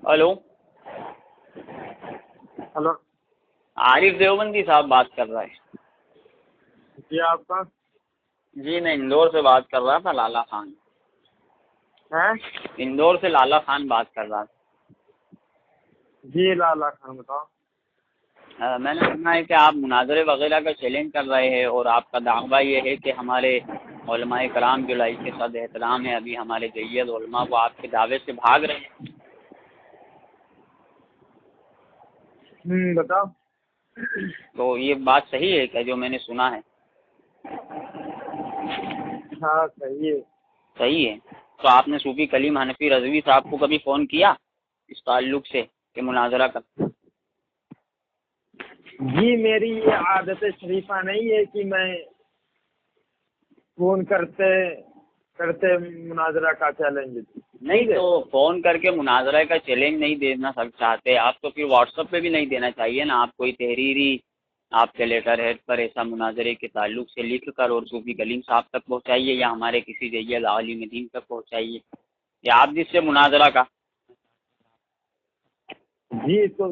Hello, hello, عارف دیوبندی صاحب بات کر رہا ہے؟ جی آپ کا؟ جی میں اندور سے بات کر رہا تھا، لالا خان۔ ہیں؟ اندور سے لالا خان بات کر رہا تھا۔ جی لالا خان بتاؤ۔ میں نے سنا ہے کہ آپ مناظرے وغیرہ کا چیلنج کر رہے ہیں، اور آپ کا دعویٰ یہ ہے کہ ہمارے علماء کرام جو لائق صد احترام ہے، ابھی ہمارے جید علماء وہ آپ کے دعوے سے بھاگ رہے ہیں۔ بتاؤ۔ تو یہ بات صحیح ہے کیا جو میں نے سنا ہے؟ ہاں صحیح ہے۔ صحیح ہے۔ تو آپ نے صوفی کلیم حنفی رضوی صاحب کو کبھی فون کیا اس تعلق سے کہ مناظرہ کر؟ جی میری یہ عادت شریفہ نہیں ہے کہ میں فون کرتے مناظرہ کا چیلنج نہیں تو فون کر کے مناظرہ کا چیلنج نہیں دینا چاہتے آپ تو پھر واٹس ایپ پہ بھی نہیں دینا چاہیے نا۔ آپ کوئی تحریری آپ کے لیٹر ہیڈ پر ایسا مناظرے کے تعلق سے لکھ کر اور صوفی کلیم صاحب تک پہنچائیے، یا ہمارے کسی جید عالم دین تک پہنچائیے، یا آپ جس سے مناظرہ کا۔ جی تو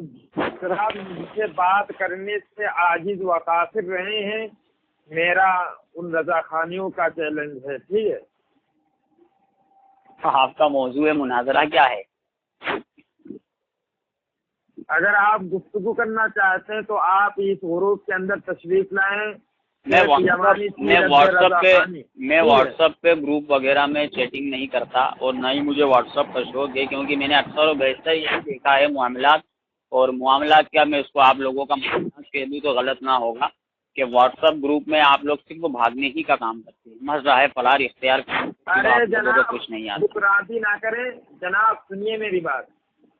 آپ مجھ سے بات کرنے سے عاجز و قاصر رہے ہیں، میرا ان رضا خانیوں کا چیلنج ہے، ٹھیک ہے؟ آپ کا موضوع مناظرہ کیا ہے؟ اگر آپ گفتگو کرنا چاہتے ہیں تو آپ اس غروب کے اندر تشریف لائیں۔ میں واٹس ایپ پہ گروپ وغیرہ میں چیٹنگ نہیں کرتا، اور نہ ہی مجھے واٹس ایپ کا شوق ہے، کیونکہ میں نے اکثر و بیشتر یہ دیکھا ہے معاملات کیا میں اس کو آپ لوگوں کا معاملات کہہ دوں تو غلط نہ ہوگا کہ واٹس ایپ گروپ میں آپ لوگ صرف بھاگنے ہی کا کام کرتے ہیں، مزہ ہے فلار اختیار ارے جناب کچھ نہیں آتا۔ بکرادی نہ کریں جناب، سنیے میری بات،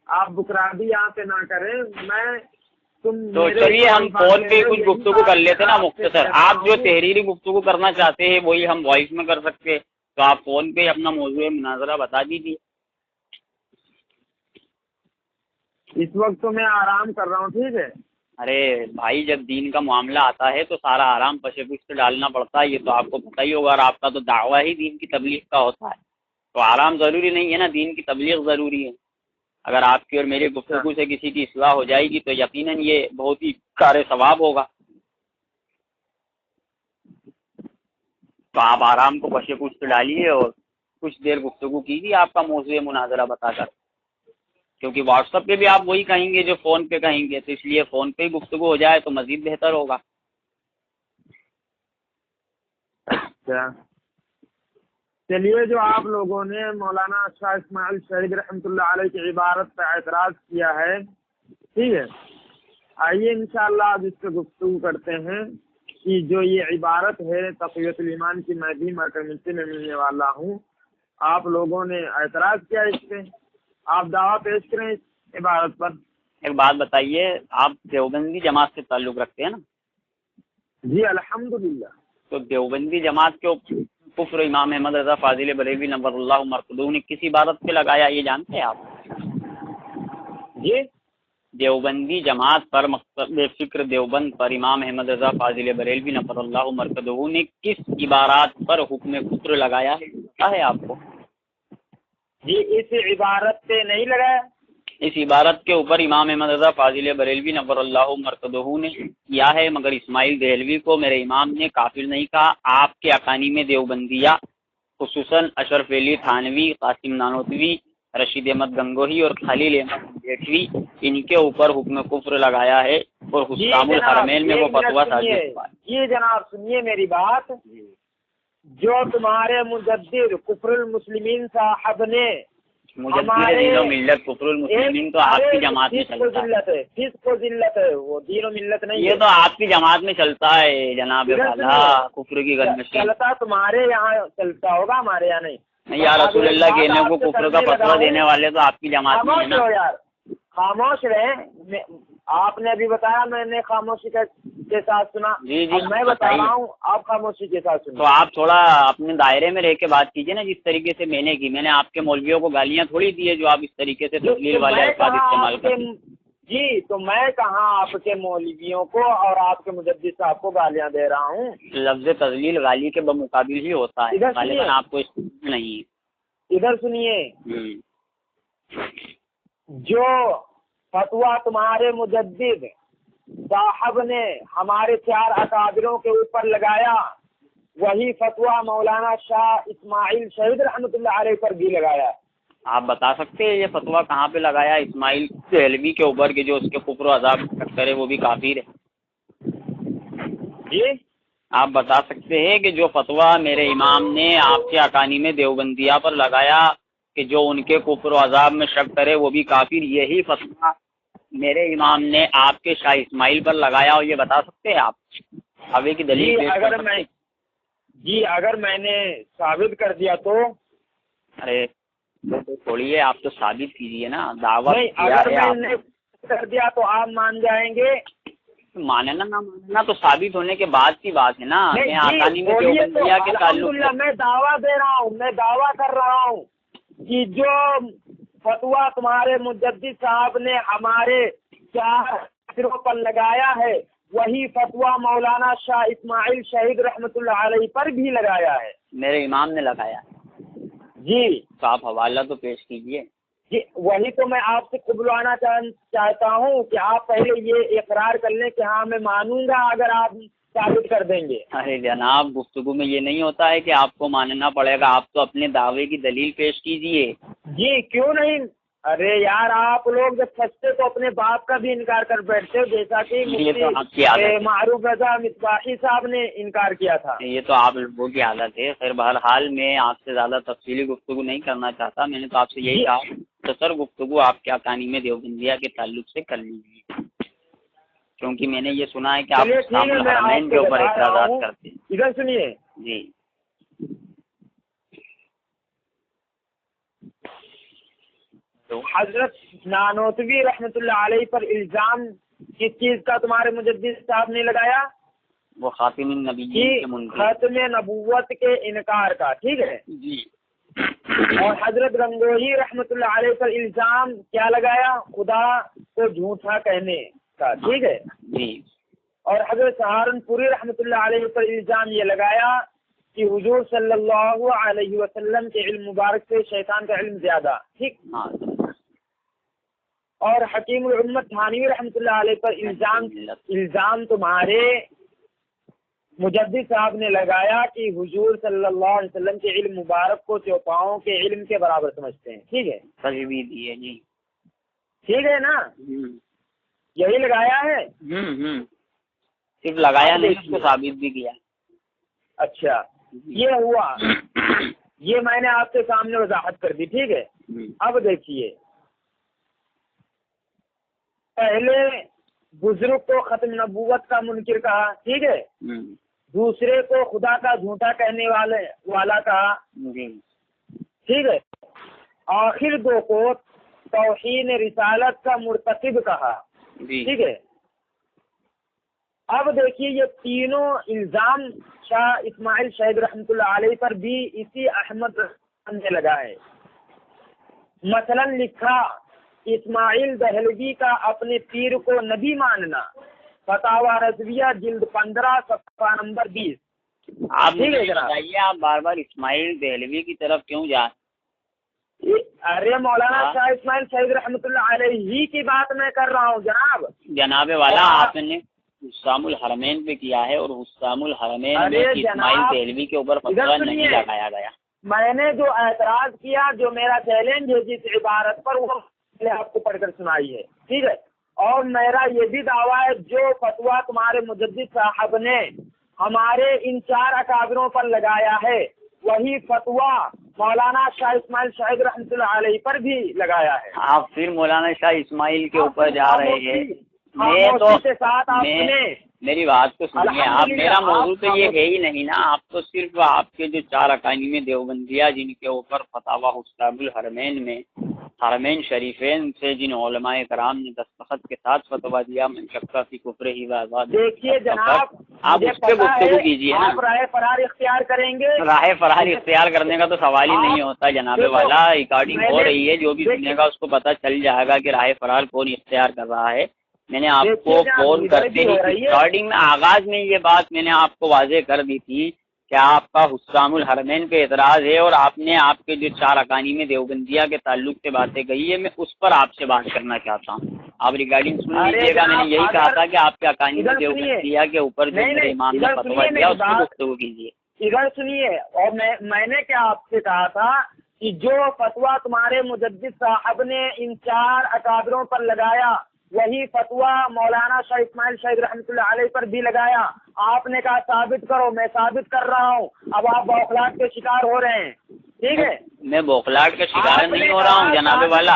آپ بکرادی یہاں پہ نہ کریں۔ تو چلیے ہم فون پہ کچھ گفتگو کر لیتے نا مختصر۔ آپ جو تحریری گفتگو کرنا چاہتے ہیں وہی ہم وائس میں کر سکتے، تو آپ فون پہ اپنا موضوع مناظرہ بتا دیجیے۔ اس وقت تو میں آرام کر رہا ہوں، ٹھیک ہے؟ ارے بھائی جب دین کا معاملہ آتا ہے تو سارا آرام پشے پشت سے ڈالنا پڑتا ہے، یہ تو آپ کو پتہ ہی ہوگا، اور آپ کا تو دعویٰ ہی دین کی تبلیغ کا ہوتا ہے، تو آرام ضروری نہیں ہے نا، دین کی تبلیغ ضروری ہے۔ اگر آپ کی اور میری گفتگو سے کسی کی اصلاح ہو جائے گی تو یقیناً یہ بہت ہی کار ثواب ہوگا۔ تو آپ آرام کو پشے پشت ڈالیے اور کچھ دیر گفتگو کیجیے آپ کا موضوع مناظرہ بتا کر، کیونکہ واٹس ایپ پہ بھی آپ وہی کہیں گے جو فون پہ کہیں گے، تو اس لیے فون پہ ہی گفتگو ہو جائے تو مزید بہتر ہوگا۔ چلیے، جو آپ لوگوں نے مولانا شاہ اسماعیل شہید رحمۃ اللہ علیہ کی عبارت پہ اعتراض کیا ہے، ٹھیک ہے، آئیے انشاءاللہ اب اس پہ گفتگو کرتے ہیں کہ جو یہ عبارت ہے تقویت الایمان کی، میں بھی کمیٹی میں ملنے والا ہوں، آپ لوگوں نے اعتراض کیا اس پہ، آپ دعویٰ پیش کریں اس عبارت پر۔ ایک بات بتائیے، آپ دیوبندی جماعت سے تعلق رکھتے ہیں نا؟ جی الحمدللہ۔ تو دیوبندی جماعت کے کفر امام احمد رضا فاضل بریلوی نور اللہ مرقدہ نے کس عبارت پہ لگایا یہ جانتے ہیں آپ؟ جی دیوبندی جماعت پر مکتب فکر دیوبند پر امام احمد رضا فاضل بریلوی نور اللہ مرقدہ نے کس عبارات پر حکم کفر لگایا ہے پتہ ہے آپ کو؟ جی اس عبارت پہ نہیں لگایا۔ اس عبارت کے اوپر امام احمد رضا فاضل بریلوی نور اللہ مرقدہ نے کیا ہے، مگر اسماعیل دہلوی کو میرے امام نے کافر نہیں کہا۔ آپ کے اقانیم دیوبندیہ خصوصاً اشرف علی تھانوی، قاسم نانوتوی، رشید احمد گنگوہی اور خلیل احمد جیٹوی، ان کے اوپر حکم کفر لگایا ہے، اور حکام الحرمین میں وہ فتویٰ صادر ہوا ہے۔ جی جناب سنیے میری بات، جو تمہارے مجدد کفر المسلمین صاحب نے مجدد دین و ملت کفر المسلمین تو آپ کی جماعت میں چلتا ہے، فسق و ذلت ہے، وہ دین و ملت نہیں، یہ تو آپ کی جماعت میں چلتا ہے جناب والا، کفر کی گلمشی چلتا تمہارے یہاں چلتا ہوگا، ہمارے یہاں نہیں۔ یا رسول اللہ کہنے کو کفر کا فتویٰ دینے والے تو آپ کی جماعت میں ہے نا۔ یار خاموش رہے، آپ نے ابھی بتایا، میں نے خاموشی کے ساتھ سنا، جی میں بتا رہا ہوں آپ خاموشی کے ساتھ سنا۔ تو آپ تھوڑا اپنے دائرے میں رہ کے بات کیجیے نا، جس طریقے سے میں نے کی، میں نے آپ کے مولویوں کو گالیاں تھوڑی دی ہے جو آپ اس طریقے سے تسلیل والے الفاظ استعمال کرتے ہیں۔ جی تو میں کہاں آپ کے مولویوں کو اور آپ کے مجدد صاحب کو گالیاں دے رہا ہوں؟ لفظ تذلیل غالی کے بمقابل ہی ہوتا ہے، غالباً آپ کو اس نہیں۔ ادھر سنیے، جو فتویٰ تمہارے مجدد صاحب نے ہمارے 4 اکابروں کے اوپر لگایا وہی فتویٰ مولانا شاہ اسماعیل شہید رحمۃ اللہ علیہ پر بھی لگایا۔ آپ بتا سکتے ہیں یہ فتویٰ کہاں پہ لگایا اسماعیل دہلوی کے اوپر کہ جو اس کے کفر و عذاب کرے وہ بھی کافر ہے؟ جی آپ بتا سکتے ہیں کہ جو فتویٰ میرے امام نے آپ کے اکانیم دیوبندیہ پر لگایا کہ جو ان کے کفر و عذاب میں شک کرے وہ بھی کافر، یہی فتویٰ میرے امام نے آپ کے شاہ اسماعیل پر لگایا، اور یہ بتا سکتے ہیں آپ آگے کی دلیل پیش کر سکتے ہیں؟ اگر میں نے ثابت کر دیا تو ارے چھوڑیے، آپ تو ثابت کیجیے نا، دعوت اگر میں نے کر دیا تو آپ مان جائیں گے؟ ماننا نہ ماننا تو ثابت ہونے کے بعد کی بات ہے نا۔ میں اکانیم دیوبندیہ کے تعلق سے میں دعویٰ دے رہا ہوں، میں دعویٰ کر رہا ہوں کہ جو فتویٰ تمہارے مجدد صاحب نے ہمارے 4 اکابروں پر لگایا ہے وہی فتویٰ مولانا شاہ اسماعیل شہید رحمۃ اللہ علیہ پر بھی لگایا ہے، میرے امام نے لگایا جی۔ تو آپ حوالہ تو پیش کیجیے۔ جی وہی تو میں آپ سے قبلانا چاہتا ہوں کہ آپ پہلے یہ اقرار کر لیں کہ ہاں میں مانوں گا اگر آپ ثابت کر دیں گے۔ ارے جناب، گفتگو میں یہ نہیں ہوتا ہے کہ آپ کو ماننا پڑے گا، آپ تو اپنے دعوے کی دلیل پیش کیجیے۔ جی کیوں نہیں؟ ارے یار آپ لوگ جب پھنستے تو اپنے باپ کا بھی انکار کر بیٹھتے ہو، جیسا کہ معروف رضا مصباحی صاحب نے انکار کیا تھا۔ یہ تو آپ لوگوں کی حالت ہے۔ خیر بہرحال میں آپ سے زیادہ تفصیلی گفتگو نہیں کرنا چاہتا، میں نے تو آپ سے یہی کہا تو سر گفتگو آپ کے اکانیم دیوبندیہ کے تعلق سے کر لیجیے، کیونکہ میں نے یہ سنا ہے کہ آپ اسلام الحرمین کے اوپر اعتراضات کرتے ہیں۔ ادھر سنیے جی حضرت نانوتوی رحمۃ اللہ علیہ پر الزام کس چیز کا تمہارے مجدد صاحب نے لگایا؟ وہ خاتم النبیین کے منکر، ختم نبوت کے انکار کا، ٹھیک ہے جی۔ اور حضرت گنگوہی رحمۃ اللہ علیہ پر الزام کیا لگایا؟ خدا کو جھوٹا کہنے کا، ٹھیک ہے جی۔ اور حضرت سہارنپوری رحمۃ اللہ علیہ پر الزام یہ لگایا کہ حضور صلی اللہ علیہ وسلم کے علم مبارک سے شیطان کا علم زیادہ، ٹھیک۔ اور حکیم الامت تھانوی رحمۃ اللہ علیہ پر الزام تمہارے مجدد صاحب نے لگایا کہ حضور صلی اللہ علیہ وسلم کے علم مبارک کو چوپاؤں کے علم کے برابر سمجھتے ہیں، ٹھیک ہے، تجویز دی ہے جی، ٹھیک ہے نا، یہی لگایا ہے۔ صرف لگایا نہیں، اس کو ثابت بھی کیا۔ اچھا یہ ہوا، یہ میں نے آپ کے سامنے وضاحت کر دی، ٹھیک ہے۔ اب دیکھیے، پہلے بزرگ کو ختم نبوت کا منکر کہا، ٹھیک ہے، دوسرے کو خدا کا جھوٹا کہنے والا کہا، ٹھیک ہے، آخر 2 کو توہین رسالت کا مرتکب کہا، ٹھیک ہے۔ اب دیکھیے یہ تینوں الزام شاہ اسماعیل شہید رحمۃ اللہ علیہ پر بھی اسی احمد نے لگا ہے۔ مثلا لکھا اسماعیل دہلوی کا اپنے پیر کو نبی ماننا، فتاوی رضویہ جلد 15 صفحہ نمبر 20۔ آپ بتائیے، آپ بار بار اسماعیل دہلوی کی طرف کیوں جا؟ ارے مولانا شاہ اسماعیل شہید رحمۃ اللہ علیہ ہی کی بات میں کر رہا ہوں جناب والا، آپ نے حسام الحرمین پہ کیا ہے، اور حسام الحرمین میں اسماعیل دہلوی کے اوپر فتویٰ نہیں لگایا گیا۔ میں نے جو اعتراض کیا، جو میرا چیلنج ہے جس عبارت پر، وہ آپ کو پڑھ کر سنائی ہے، ٹھیک ہے۔ اور میرا یہ بھی دعویٰ ہے جو فتویٰ تمہارے مجدد صاحب نے ہمارے ان 4 اکابروں پر لگایا ہے وہی فتویٰ مولانا شاہ اسماعیل شہید رحمۃ اللہ علیہ پر بھی لگایا ہے۔ آپ پھر مولانا شاہ اسماعیل کے اوپر جا رہے ہیں۔ میری بات کو سنیے آپ، میرا موضوع تو یہ ہے ہی نہیں نا، آپ تو صرف آپ کے جو 4 اکانیم دیوبندیہ جن کے اوپر فتاوی حسام الحرمین میں حرمین شریفین سے جن علماء کرام نے دستخط کے ساتھ فتویٰ دیا، من شک فی کفرہ و آزاد، دیکھیے جناب آپ اس پہ گفتگو کیجیے نا۔ آپ راہ فرار اختیار کریں گے؟ راہ فرار اختیار کرنے کا تو سوال ہی نہیں ہوتا جناب والا، ریکارڈنگ ہو رہی ہے، جو بھی سنے گا اس کو پتہ چل جائے گا کہ راہ فرار کون اختیار کر رہا ہے۔ میں نے آپ کو فون کرتے ہی ریکارڈنگ میں آغاز میں یہ بات میں نے آپ کو واضح کر دی تھی کیا آپ کا حسام الحرمین پہ اعتراض ہے؟ اور آپ نے آپ کے جو 4 اکانی میں دیوبندیہ کے تعلق سے باتیں کہی ہے، میں اس پر آپ سے بات کرنا چاہتا ہوں. آپ ریگارڈنگ سن لیجیے گا. میں نے یہی کہا تھا کہ آپ کے اکانی میں دیوبندیہ کے اوپر جو میرے امام نے فتویٰ دیا اس پر گفتگو کیجیے. ادھر سنیے. اور میں نے کیا آپ سے کہا تھا کہ جو فتویٰ تمہارے مجدد صاحب نے ان 4 اکابروں پر لگایا وہی فتویٰ مولانا شاہ اسماعیل شہید رحمۃ اللہ علیہ پر بھی لگایا. آپ نے کہا ثابت کرو، میں ثابت کر رہا ہوں. اب آپ بوخلاہٹ کے شکار ہو رہے ہیں. ٹھیک ہے، میں بوخلاہٹ کا شکار نہیں ہو رہا ہوں جناب والا.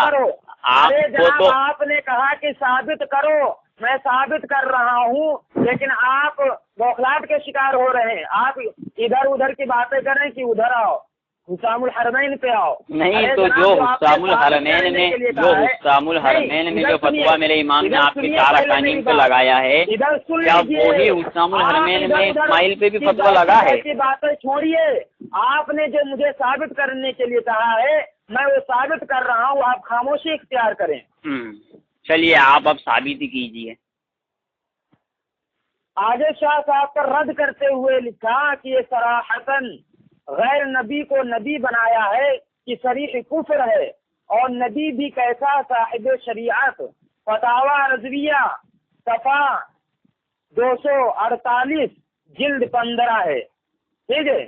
آپ نے کہا کہ ثابت کرو، میں ثابت کر رہا ہوں، لیکن آپ بوخلاہٹ کے شکار ہو رہے ہیں. آپ ادھر ادھر کی باتیں کریں کہ ادھر آؤ، حسام الحرمین پہ آؤ. نہیں تو جو حسام الحرمین میں جو فتویٰ میرے امام نے آپ کے 4 اکانی پہ لگایا ہے، کیا وہی حسام الحرمین میں اسماعیل پہ بھی فتویٰ لگا ہے؟ باتیں چھوڑیے. آپ نے جو مجھے ثابت کرنے کے لیے کہا ہے میں وہ ثابت کر رہا ہوں. آپ خاموشی اختیار کریں. چلیے آپ اب ثابت ہی کیجیے. آگے شاہ صاحب پر رد کرتے ہوئے لکھا کہ یہ صراحتاً غیر نبی کو نبی بنایا ہے کہ صریح کفر ہے، اور نبی بھی کیسا صاحب شریعت. فتاوی رضویہ صفحہ 248 جلد 15 ہے. ٹھیک ہے.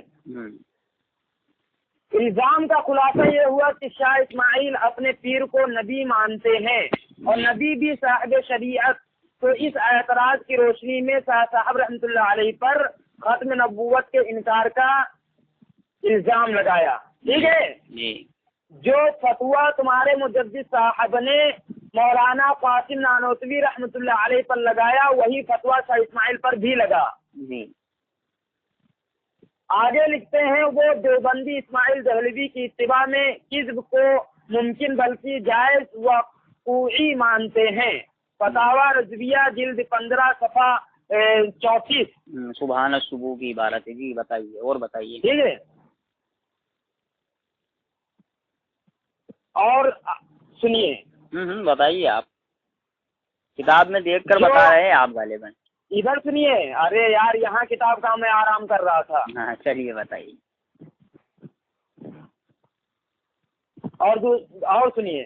الزام کا خلاصہ یہ ہوا کہ شاہ اسماعیل اپنے پیر کو نبی مانتے ہیں اور نبی بھی صاحب شریعت. تو اس اعتراض کی روشنی میں شاہ صاحب رحمۃ اللہ علیہ پر ختم نبوت کے انکار کا الزام لگایا. ٹھیک ہے. جو فتویٰ تمہارے مجدد صاحب نے مولانا قاسم نانوتوی رحمۃ اللہ علیہ پر لگایا وہی فتویٰ شاہ اسماعیل پر بھی لگا. آگے لکھتے ہیں وہ دیوبندی اسماعیل دہلوی کی اتباع میں کذب کو ممکن بلکہ جائز و قوعی مانتے ہیں. فتاوی رضویہ جلد 15 صفحہ 34. سبحان الصبح کی عبارت ہے. جی بتائیے اور بتائیے. ٹھیک ہے. اور سنیے. بتائیے. آپ کتاب میں دیکھ کر بتا رہے ہیں آپ غالباً. ادھر سنیے. ارے یار یہاں کتاب کا میں آرام کر رہا تھا. ہاں چلیے بتائیے. اور سنیے.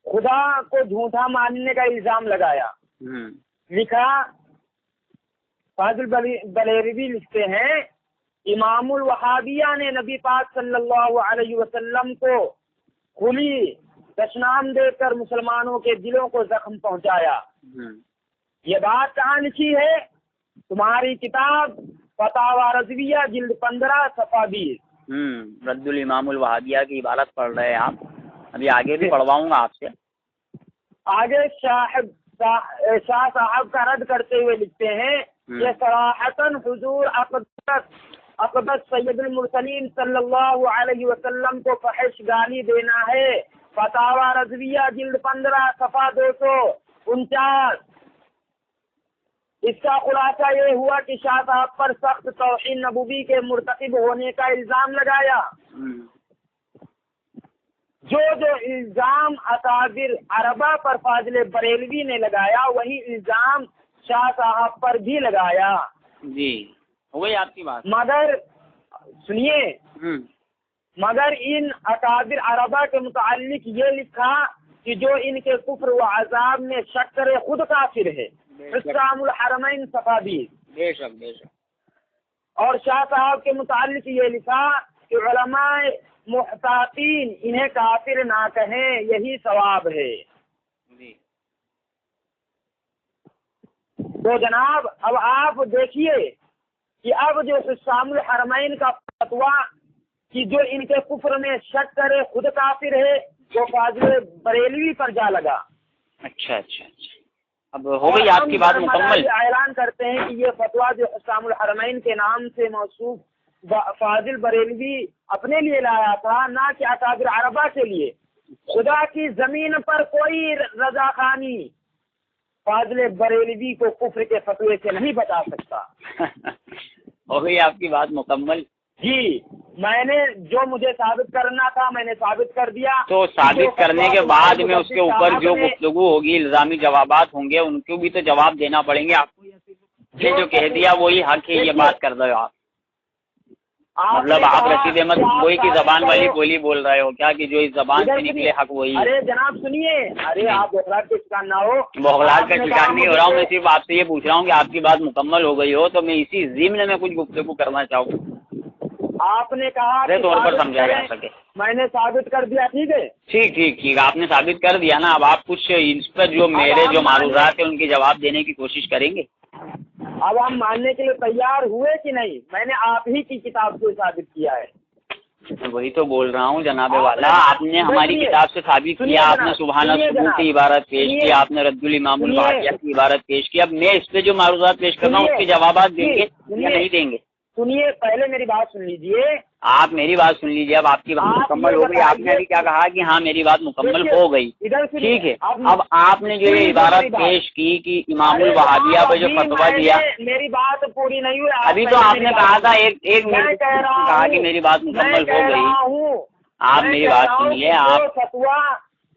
خدا کو جھوٹا ماننے کا الزام لگایا. لکھا فاضل بلیروی لکھتے ہیں امام الوہابیہ نے نبی پاک صلی اللہ علیہ وسلم کو کھلی دشنام دے کر مسلمانوں کے دلوں کو زخم پہنچایا. یہ بات کہاں لکھی ہے؟ تمہاری کتاب فتاوی رضویہ جلد 15 صفحہ 20. رد الامام الوہابیہ کی عبارت پڑھ رہے ہیں آپ. ابھی آگے بھی پڑھواؤں گا آپ سے. آگے شاہ صاحب کا رد کرتے ہوئے لکھتے ہیں یہ صراحتاً حضور اقدس سید المرسلین صلی اللہ علیہ وسلم کو فحش گالی دینا ہے. فتاوی رضویہ جلد 15 صفحہ 249. اس کا خلاصہ یہ ہوا کہ شاہ صاحب پر سخت توہین نبوی کے مرتکب ہونے کا الزام لگایا. جو الزام اکابر عربہ پر فاضل بریلوی نے لگایا وہی الزام شاہ صاحب پر بھی لگایا. جی ہو گئی آپ کی بات. مگر سنیے. مگر ان اکابر عربہ کے متعلق یہ لکھا کہ جو ان کے کفر و عذاب میں شک کرے خود کافر ہے. حسام الحرمین صفحہ 20. بے شک بے شک. اور شاہ صاحب کے متعلق یہ لکھا کہ علماء محتاطین انہیں کافر نہ کہیں یہی ثواب ہے. تو جناب اب آپ دیکھیے کہ اب جو حسام الحرمین کا فتویٰ کہ جو ان کے کفر میں شک کرے خود کافر ہے وہ فاضل بریلوی پر جا لگا. اچھا. اب ہو گئی آپ کی بات مکمل. اعلان کرتے ہیں کہ یہ فتویٰ جو حسام الحرمین کے نام سے موصوف فاضل بریلوی اپنے لیے لایا تھا نہ کہ اکابر عربہ کے لیے. خدا کی زمین پر کوئی رضاخانی فاضل بریلوی کو کفر کے فتوے سے نہیں بتا سکتا. ہو گئی آپ کی بات مکمل. جی میں نے جو مجھے ثابت کرنا تھا میں نے ثابت کر دیا. تو ثابت کرنے کے بعد میں اس کے اوپر جو گفتگو ہوگی الزامی جوابات ہوں گے ان کو بھی تو جواب دینا پڑیں گے آپ کو. یہ جو کہہ دیا وہی حق ہے. یہ بات کر دو آپ. مطلب آپ رشید احمد گنگوئی کی زبان والی بولی بول رہے ہو کیا کہ جو اس زبان سے نکلے حق وہی ہے؟ ارے جناب سنیے، ارے آپ بغلات کے شکار نہ ہو، بغلات کا شکار نہیں ہو رہا ہوں، میں صرف آپ سے یہ پوچھ رہا ہوں کہ آپ کی بات مکمل ہو گئی ہو تو میں اسی ضمن میں کچھ گفتگو کرنا چاہوں، آپ نے کہا طور پر سمجھا جا سکے۔ میں نے ثابت کر دیا، ٹھیک ہے، ٹھیک آپ نے ثابت کر دیا نا، اب آپ کچھ اس پر جو میرے جو معروضات ہیں ان کی جواب دینے کی کوشش کریں گے؟ اب ہم ماننے کے لیے تیار ہوئے کہ نہیں؟ میں نے آپ ہی کی کتاب سے ثابت کیا ہے۔ وہی تو بول رہا ہوں جناب والا، آپ نے ہماری کتاب سے ثابت کیا، آپ نے سبحانہ الصبح کی عبارت پیش کی، آپ نے رد الامام الواقعہ کی عبارت پیش کی، اب میں اس پہ جو معروضات پیش کر رہا ہوں اس کے جوابات دیں گے یا نہیں دیں گے؟ سنیے، پہلے میری بات سن لیجئے، آپ میری بات سن لیجیے، اب آپ کی بات مکمل ہو گئی، آپ نے ابھی کیا کہا کہ ہاں میری بات مکمل ہو گئی، ٹھیک ہے، اب آپ نے جو یہ عبارت پیش کی کہ امام الوہابیہ پہ جو فتویٰ دیا، میری بات پوری نہیں ہوئی، ابھی تو آپ نے کہا تھا ایک منٹ کہا کہ میری بات مکمل ہو گئی، آپ میری بات سنیے، آپ فتویٰ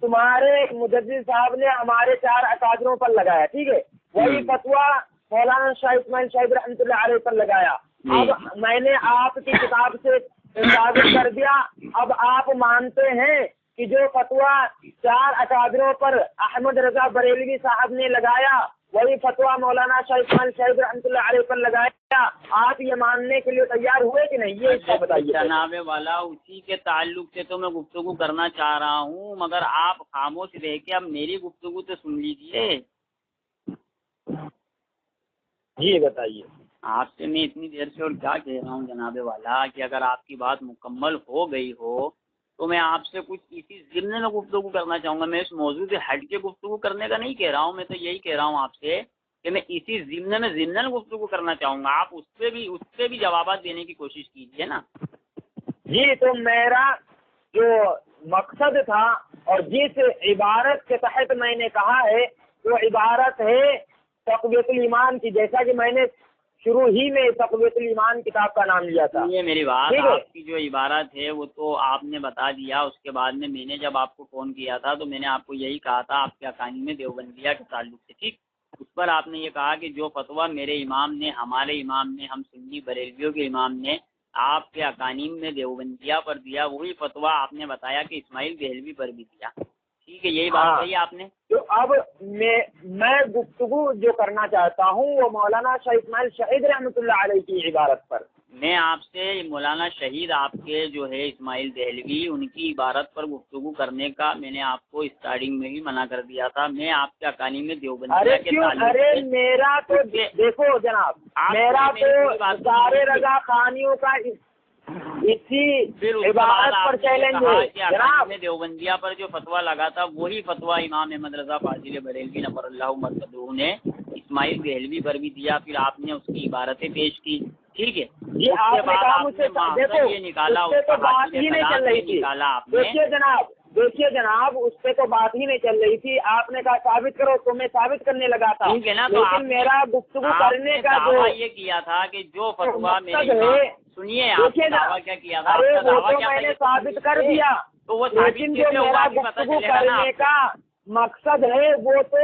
تمہارے مجدد صاحب نے ہمارے 4 اکابروں پر لگایا، ٹھیک ہے، وہی فتویٰ مولانا شاہ اسماعیل شاہد رحمۃ اللہ علیہ پر لگایا، اب میں نے آپ کی کتاب سے ثابت کر دیا، اب آپ مانتے ہیں کہ جو فتویٰ 4 اکابروں پر احمد رضا بریلوی صاحب نے لگایا وہی فتویٰ مولانا شاہ اسماعیل شاہد رحمۃ اللہ علیہ پر لگایا، آپ یہ ماننے کے لیے تیار ہوئے کہ نہیں؟ یہ اس کا بتائیے جناب والا، اسی کے تعلق سے تو میں گفتگو کرنا چاہ رہا ہوں، مگر آپ خاموش رہ کے اب میری گفتگو تو سن لیجیے۔ جی بتائیے۔ آپ سے میں اتنی دیر سے اور کیا کہہ رہا ہوں جناب والا کہ اگر آپ کی بات مکمل ہو گئی ہو تو میں آپ سے کچھ اسی ضمن میں گفتگو کرنا چاہوں گا، میں اس موضوع سے ہٹ کے گفتگو کرنے کا نہیں کہہ رہا ہوں، میں تو یہی کہہ رہا ہوں آپ سے کہ میں اسی ضمن میں ضمن گفتگو کرنا چاہوں گا، آپ اس پہ بھی جوابات دینے کی کوشش کیجیے نا۔ جی، تو میرا جو مقصد تھا اور جس عبارت کے تحت میں نے کہا ہے وہ عبارت ہے تقویۃ الایمان کی، جیسا کہ میں نے شروع ہی میں تقویۃ الایمان کتاب کا نام لیا تھا۔ یہ میری بات، آپ کی جو عبارت ہے وہ تو آپ نے بتا دیا، اس کے بعد میں نے جب آپ کو فون کیا تھا تو میں نے آپ کو یہی کہا تھا آپ کے اکانی میں دیوبندیہ کے تعلق سے، ٹھیک، اس پر آپ نے یہ کہا کہ جو فتویٰ میرے امام نے، ہمارے امام نے، ہم سنی بریلویوں کے امام نے آپ کے اکانیم میں دیوبندیہ پر دیا، وہی فتویٰ آپ نے بتایا کہ اسماعیل دہلوی پر بھی دیا، ٹھیک ہے، یہی بات کہی آپ نے۔ تو اب میں گفتگو جو کرنا چاہتا ہوں وہ مولانا شاہ اسماعیل شہید رحمۃ اللہ علیہ کی عبارت پر، میں آپ سے مولانا شہید آپ کے جو ہے اسماعیل دہلوی ان کی عبارت پر گفتگو کرنے کا میں نے آپ کو اسٹارٹنگ میں ہی منع کر دیا تھا، میں آپ کے اکانی میں دیوبندیہ کے تعلق سے میرا تو دیکھو جناب، میرا تو سارے رضا خانیوں کا اسی عبارت پر چیلنج ہے جناب۔ دیوبندیہ پر جو فتویٰ لگا تھا وہی فتویٰ امام احمد رضا فاضل بریلوی نور اللہ مرقدہ نے اسماعیل دہلوی پر بھی دیا، پھر آپ نے اس کی عبارتیں پیش کی، ٹھیک ہے، جی آپ نے کہا مجھ سے دیکھو یہ نکالا، اس پہ تو بات ہی نہیں چل رہی تھی، دیکھیے جناب اس پہ تو بات ہی نہیں چل رہی تھی، آپ نے کہا ثابت کرو تو میں ثابت کرنے لگا تھا، لیکن میرا گفتگو کرنے کا جو یہ کیا تھا کہ جو فتویٰ سنیے کیا کیا تھا، ارے وہ تو میں نے ثابت کر دیا، تو وہ لیکن جو میرا گفتگو کرنے کا مقصد ہے وہ تو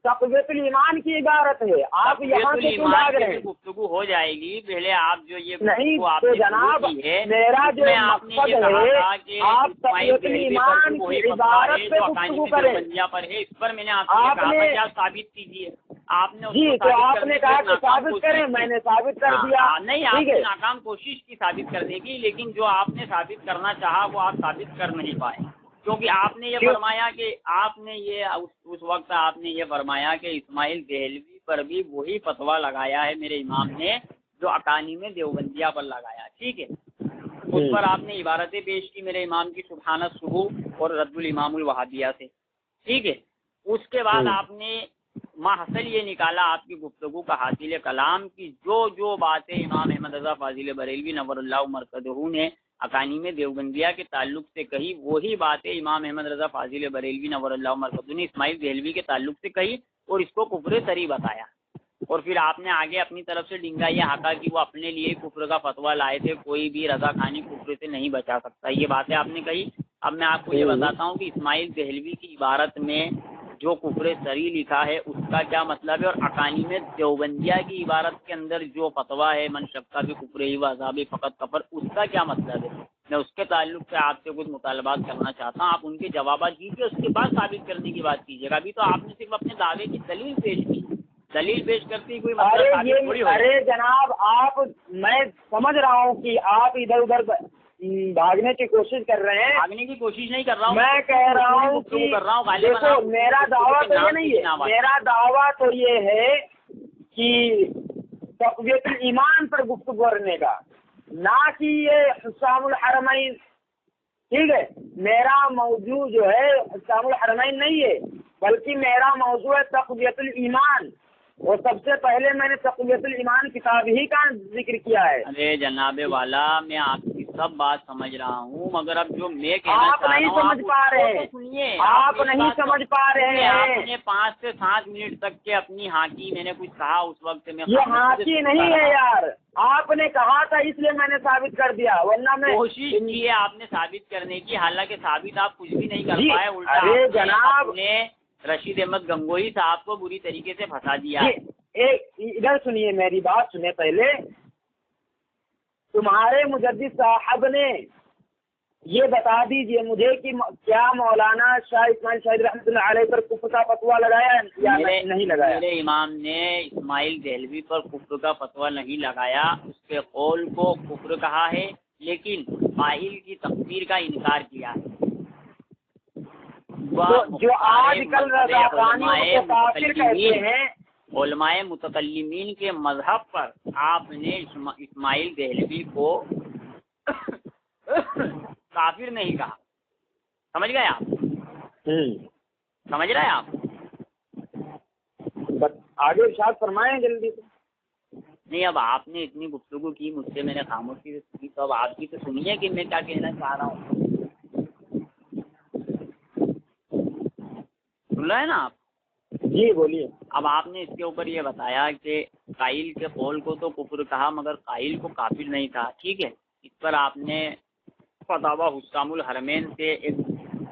تقویۃ الایمان کی عبارت ہے، آپ یہاں سے کیوں بھاگ رہے ہیں؟ گفتگو ہو جائے گی، پہلے آپ جو یہ نہیں تو جناب میرا جو مقصد ہے آپ تقویۃ الایمان کی عبارت پہ گفتگو کریں، اس پر میں نے آپ نے ثابت کیجیے، آپ نے جی تو آپ نے کہا کہ ثابت کریں، میں نے ثابت کر دیا، نہیں آپ نے ناکام کوشش کی ثابت کرنے کی، لیکن جو آپ نے ثابت کرنا چاہا وہ آپ ثابت کر نہیں پائے، کیونکہ آپ نے یہ فرمایا کہ آپ نے یہ اس وقت آپ نے یہ فرمایا کہ اسماعیل دہلوی پر بھی وہی فتویٰ لگایا ہے میرے امام نے جو اکانی میں دیوبندیہ پر لگایا، ٹھیک ہے، اس پر آپ نے عبارتیں پیش کی میرے امام کی سبحانہ الصبح اور رد الامام الوہابیہ سے، ٹھیک ہے، اس کے بعد آپ نے ماحصل یہ نکالا آپ کی گفتگو کا حاصل کلام کی جو باتیں امام احمد رضا فاضل بریلوی نور اللہ مرقدہ نے اکانی میں دیوبندیہ کے تعلق سے کہی، وہی باتیں امام احمد رضا فاضل بریلوی نور اللہ مرقدہ نے اسماعیل دہلوی کے تعلق سے کہی اور اس کو کفر طری بتایا، اور پھر آپ نے آگے اپنی طرف سے ڈنگا یہ ہاکا کہ وہ اپنے لیے کفر کا فتویٰ لائے تھے، کوئی بھی رضا خانی کفر سے نہیں بچا سکتا، یہ باتیں آپ نے کہی۔ اب میں آپ کو یہ بتاتا ہوں کہ اسماعیل دہلوی کی عبارت میں جو کفر سری لکھا ہے اس کا کیا مطلب ہے، اور اکانی میں دیوبندیہ کی عبارت کے اندر جو فتویٰ ہے من شکا بھی کفر ہی و عذاب فقط کفر، اس کا کیا مطلب ہے؟ میں اس کے تعلق سے آپ سے کچھ مطالبات کرنا چاہتا ہوں، آپ ان کے جوابات دیجیے، اس کے بعد ثابت کرنے کی بات کیجیے گا۔ ابھی تو آپ نے صرف اپنے دعوے کی دلیل پیش کی، دلیل پیش کرتی کوئی مطلب ثابت تھوڑی ہو۔ ارے جناب آپ، میں سمجھ رہا ہوں کہ آپ ادھر ادھر بھاگنے کی کوشش کر رہے ہیں۔ بھاگنے کی کوشش نہیں کر رہا ہوں، میں کہہ رہا ہوں کہ دیکھو میرا دعویٰ تو یہ نہیں ہے، میرا دعویٰ تو یہ ہے کہ تقویت ایمان پر گفتگو کرنے کا، نہ کہ یہ حسام الحرمین، ٹھیک ہے؟ میرا موضوع جو ہے حسام الحرمین نہیں ہے، بلکہ میرا موضوع ہے تقویت الایمان، اور سب سے پہلے میں نے تقویت الایمان کتاب ہی کا ذکر کیا ہے۔ ارے جناب والا، میں آپ کی سب بات سمجھ رہا ہوں، مگر اب جو میں کہنا آپ نہیں سمجھ پا رہے ہیں، سنیے، آپ نہیں سمجھ پا رہے ہیں۔ آپ نے 5 سے 7 منٹ تک کے اپنی ہاکی میں نے کچھ کہا، اس وقت میں یہ ہاکی نہیں ہے یار، آپ نے کہا تھا اس لیے میں نے ثابت کر دیا، ورنہ میں کوشش کی ہے آپ نے ثابت کرنے کی، حالانکہ ثابت آپ کچھ بھی نہیں کر جی، پائے، الٹا ارے جناب نے رشید احمد گنگوئی صاحب کو بری طریقے سے پھنسا دیا۔ ادھر سنیے، میری بات سنیں پہلے۔ تمہارے مجدد صاحب نے یہ بتا دیجئے مجھے کہ کیا مولانا شاہ اسماعیل شاہد رحمۃ اللہ علیہ پر کفر کا فتویٰ لگایا یا نہیں لگایا؟ میرے امام نے اسماعیل دہلوی پر کفر کا فتویٰ نہیں لگایا، اس کے قول کو کفر کہا ہے، لیکن قائل کی تکفیر کا انکار کیا ہے۔ جو آج کل رضاخانی کو کافر کہتے ہیں، علماء متکلمین کے مذہب پر آپ نے اسماعیل دہلوی کو کافر نہیں کہا، سمجھ گئے آپ؟ سمجھ رہے ہیں آپ؟ آگے ارشاد فرمائیں جلدی سے۔ نہیں، اب آپ نے اتنی گفتگو کی مجھ سے، میں نے خاموشی سے سنی، تو اب آپ کی تو سنیے کہ میں کیا کہنا چاہ رہا ہوں۔ سن رہے ہیں نا آپ؟ جی بولیے۔ اب آپ نے اس کے اوپر یہ بتایا کہ قائل کے قول کو تو کفر کہا مگر قائل کو کافر نہیں کہا، ٹھیک ہے؟ اس پر آپ نے فتاوی حسام الحرمین سے ایک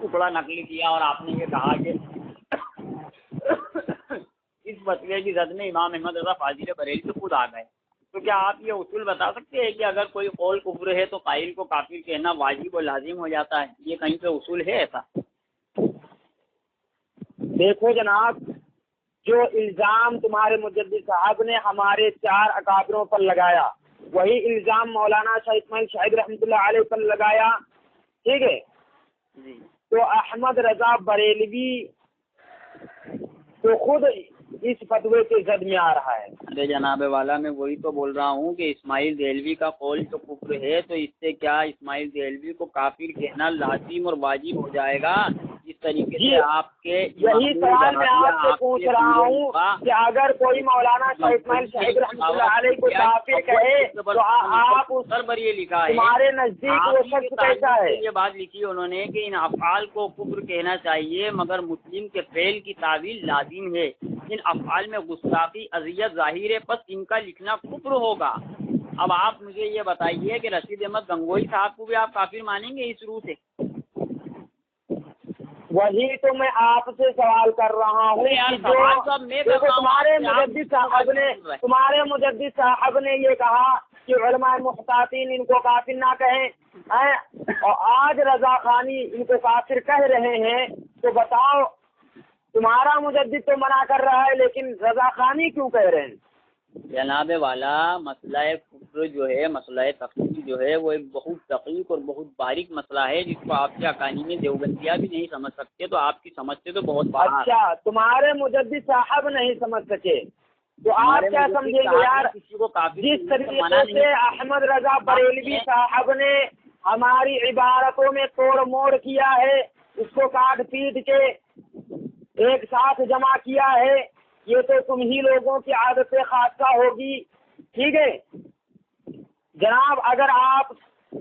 ٹکڑا نقل کیا، اور آپ نے یہ کہا کہ اس فتوے کی زد میں امام احمد رضا فاضل بریلوی خود آ گئے۔ تو کیا آپ یہ اصول بتا سکتے ہیں کہ اگر کوئی قول کفر ہے تو قائل کو کافر کہنا واجب و لازم ہو جاتا ہے؟ یہ کہیں پہ اصول ہے ایسا؟ دیکھو جناب، جو الزام تمہارے مجدد صاحب نے ہمارے 4 اکابروں پر لگایا، وہی الزام مولانا شاہ اسماعیل شاہد رحمۃ اللہ علیہ پر لگایا، ٹھیک ہے؟ جی۔ تو احمد رضا بریلوی تو خود اس فتوے کے زد میں آ رہا ہے۔ ارے جناب والا، میں وہی تو بول رہا ہوں کہ اسماعیل دہلوی کا قول تو کفر ہے، تو اس سے کیا اسماعیل دہلوی کو کافر کہنا لازم اور واجب ہو جائے گا؟ جس طریقے سے آپ کے یہی سوال میں آپ سے پوچھ رہا ہوں کہ اگر کوئی مولانا شاہ اسماعیل شاہد رحمۃ اللہ علیہ کو کافر کہے تو آپ سر پر یہ لکھا ہے، تمہارے نزدیک وہ شخص کیسا ہے؟ یہ بات لکھی ہے انہوں نے کہ ان افعال کو کفر کہنا چاہیے، مگر مسلم کے فعل کی تعویل لازم ہے۔ ان افعال میں گستاخی اذیت ظاہر ہے، پس ان کا لکھنا کفر ہوگا۔ اب آپ مجھے یہ بتائیے کہ رشید احمد گنگوئی صاحب کو بھی آپ کافر مانیں گے اس روح سے؟ وہی تو میں آپ سے سوال کر رہا ہوں کہ جو تمہارے مجدد صاحب نے یہ کہا کہ علماء محتاطین ان کو کافر نہ کہیں، اور آج رضا خانی ان کو کافر کہہ رہے ہیں، تو بتاؤ تمہارا مجدد تو منع کر رہا ہے لیکن رضا خانی کیوں کہہ رہے ہیں؟ جناب والا، مسئلہ کفر جو ہے، مسئلہ تفسیر جو ہے، وہ ایک بہت دقیق اور بہت باریک مسئلہ ہے، جس کو آپ کے اکانی میں دیوبندیہ بھی نہیں سمجھ سکتے، تو آپ کی سمجھ سے تو بہت بڑا۔ اچھا، تمہارے مجدد صاحب نہیں سمجھ سکے تو آپ کیا سمجھیں گے یار؟ جس طریقے سے احمد رضا بریلوی صاحب نے ہماری عبارتوں میں توڑ موڑ کیا ہے، اس کو کاٹ پیٹ کے ایک ساتھ جمع کیا ہے، یہ تو تم ہی لوگوں کی عادت خاصہ ہوگی، ٹھیک ہے جناب؟ اگر آپ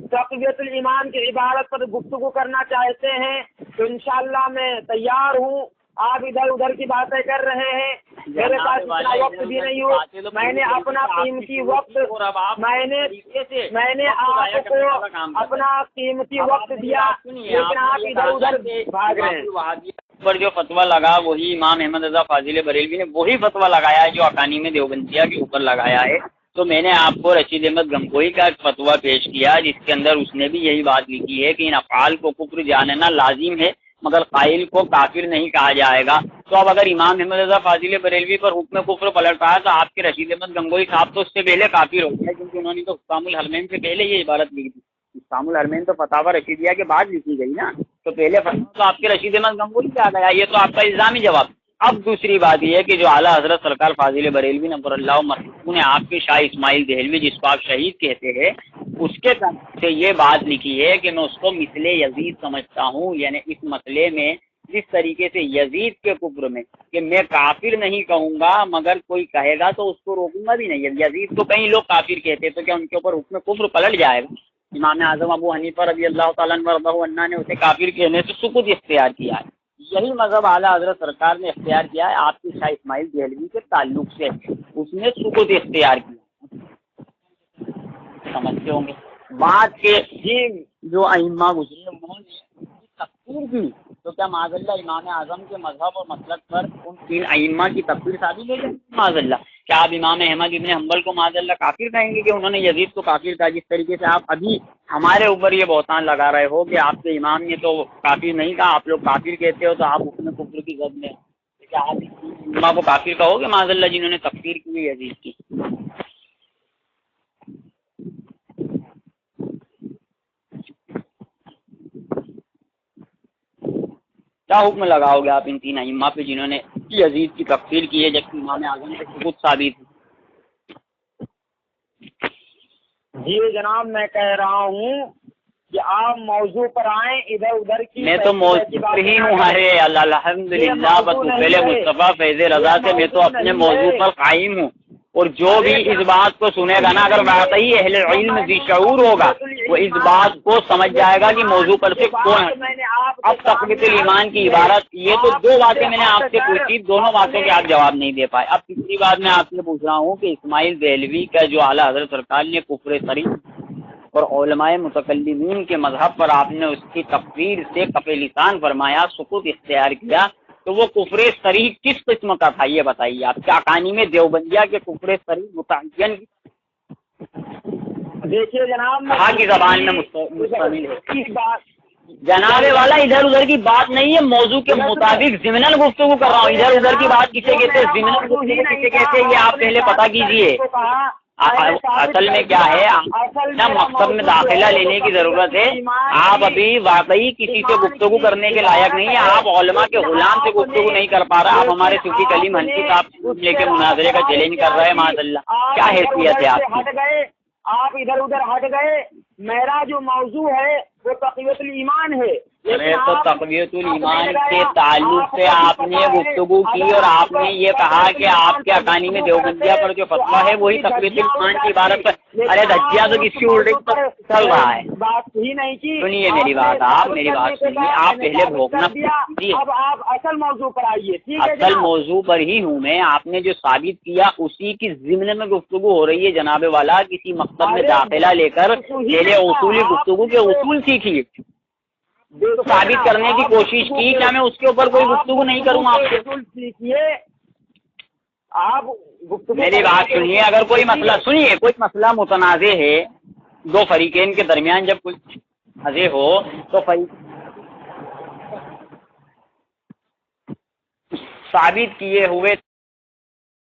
تقویت الایمان کی عبارت پر گفتگو کرنا چاہتے ہیں تو انشاءاللہ میں تیار ہوں۔ آپ ادھر ادھر کی باتیں کر رہے ہیں، میرے پاس اتنا وقت بھی نہیں ہو، میں نے اپنا قیمتی وقت میں نے آپ کو اپنا قیمتی وقت دیا، لیکن آپ ادھر ادھر بھاگ رہے ہیں۔ پر جو فتویٰ لگا وہی امام احمد رضا فاضل بریلوی نے وہی فتویٰ لگایا ہے جو اکانیم دیوبندیہ کے اوپر لگایا ہے. تو میں نے آپ کو رشید احمد گنگوئی کا ایک فتویٰ پیش کیا جس کے اندر اس نے بھی یہی بات لکھی ہے کہ ان افعال کو کفر جاننا لازم ہے مگر قائل کو کافر نہیں کہا جائے گا. تو اب اگر امام احمد رضا فاضل بریلوی پر حکم کفر پلٹا ہے تو آپ کے رشید احمد گنگوئی صاحب تو اس سے پہلے کافر ہو گئے کیونکہ انہوں نے تو حکام الحرمین سے پہلے یہ عبارت لکھی تھی. حکام الحرمین تو فتاوی رشیدیہ کے بعد لکھی گئی نا, تو پہلے فتویٰ تو آپ کے رشید احمد گنگوئی سے آ گیا. یہ تو آپ کا الزامی جواب. اب دوسری بات یہ ہے کہ جو اعلیٰ حضرت سرکار فاضل بریلوی نور اللہ مرحوم نے آپ کے شاہ اسماعیل دہلوی جس کو آپ شہید کہتے ہیں اس کے طرف سے یہ بات لکھی ہے کہ میں اس کو مثل یزید سمجھتا ہوں, یعنی اس مسئلے میں جس طریقے سے یزید کے کفر میں کہ میں کافر نہیں کہوں گا مگر کوئی کہے گا تو اس کو روکوں گا بھی نہیں. یزید کو کئی لوگ کافر کہتے تو کیا ان کے اوپر حکم کفر پلٹ جائے گا؟ امام اعظم ابو حنیفہ رضی اللہ تعالیٰ عنہ نے اسے کافر کہنے سے سکوت اختیار کیا ہے. یہی مذہب اعلیٰ حضرت سرکار نے اختیار کیا ہے آپ کے شاہ اسماعیل دہلوی کے تعلق سے, اس نے سکوت اختیار کیا. سمجھتے ہوں گے بات کے جو ائمہ گزرے انہوں نے تکفیر کی, تو کیا معاذ اللہ امام اعظم کے مذہب اور مسلک پر ان تین ائمہ کی تکفیر ثابت ہو جائے معاذ اللہ؟ کیا آپ امام احمد ابن حنبل کو معاذ اللہ کافر کہیں گے کہ انہوں نے یزید کو کافر کہا؟ جس طریقے سے آپ ابھی ہمارے اوپر یہ بہتان لگا رہے ہو کہ آپ کے امام نے تو کافر نہیں کہا, آپ لوگ کافر کہتے ہو, تو آپ حکم کفر کی زد میں کیا آپ امام کو کافر کہو گے معاذ اللہ جنہوں نے تکفیر کی یزید کی؟ کیا حکم لگاؤ گے آپ ان تین ائمہ پہ جنہوں نے یزید کی تکفیر کی ہے جبکہ امام اعظم سے ثبوت ثابت ہے؟ جی جناب میں کہہ رہا ہوں کہ آپ موضوع پر آئیں, ادھر ادھر کی میں تو موضوع پر ہی ہوں. ارے الحمدللہ بطفیل مصطفیٰ فیض رضا سے میں تو اپنے موضوع پر قائم ہوں, اور جو بھی اس بات کو سنے گا نا اگر واقعی اہل علم ذی شعور ہوگا وہ اس بات کو سمجھ جائے گا کہ موضوع پر سے کون ہے. اب تقویت الایمان کی عبارت, یہ تو دو باتیں میں نے آپ سے پوچھی, دونوں باتوں کے آپ جواب نہیں دے پائے. اب تیسری بات میں آپ سے پوچھ رہا ہوں کہ اسماعیل دہلوی کا جو اعلیٰ حضرت سرکار نے کفر صریح اور علماء متکلمین کے مذہب پر آپ نے اس کی تکفیر سے کف لسان فرمایا, سکوت اختیار کیا, تو وہ کفر صریح کس قسم کا تھا یہ بتائیے آپ. کیا اکانیم دیوبندیہ کے کفر صریح متعین دیکھیے جناب کہاں کی زبان میں مشتمل ہے؟ جناب والا ادھر ادھر کی بات نہیں ہے, موضوع کے مطابق ضمناً گفتگو کر رہا ہوں. ادھر ادھر کی بات کسے کہتے ہیں, ضمناً گفتگو کسے کہتے ہیں, یہ آپ پہلے پتہ کیجئے. اصل میں کیا ہے, نہ مقصد میں داخلہ لینے کی ضرورت ہے. آپ ابھی واقعی کسی سے گفتگو کرنے کے لائق نہیں ہے, آپ علماء کے غلام سے گفتگو نہیں کر پا رہا, آپ ہمارے صوفی کلیم حنفی صاحب لے کے مناظرے کا چیلنج کر رہے ہیں. معاذ اللہ کیا حیثیت ہے آپ کی؟ آپ ادھر ادھر ہٹ گئے. میرا جو موضوع ہے وہ تقویت الایمان ہے. ارے تو تقویت الایمان کے تعلق سے آپ نے گفتگو کی اور آپ نے یہ کہا کہ آپ کے اکانیم دیوبندیہ پر جو فتویٰ ہے وہی تقویت الایمان کی عبارت پر. ارے دجیا تو کس کی الٹی چل رہا ہے, بات ہی نہیں کی. سنیے میری بات, آپ میری بات سنیے, آپ پہلے بھوکنا جی. اب آپ اصل موضوع پر آئیے. اصل موضوع پر ہی ہوں میں. آپ نے جو ثابت کیا اسی کی ضمن میں گفتگو ہو رہی ہے جناب والا. کسی مقصد میں داخلہ لے کر پہلے اصولی گفتگو کے اصول سیکھیے, ثابت کرنے کی کوشش کی. کیا میں اس کے اوپر کوئی گفتگو نہیں کروں آپ سے؟ سیکھیے آپ گفتگو. میری بات سنیے, اگر کوئی مسئلہ سنیے, کوئی مسئلہ متنازع ہے دو فریقین کے درمیان, جب کوئی متنازع ہو تو ثابت کیے ہوئے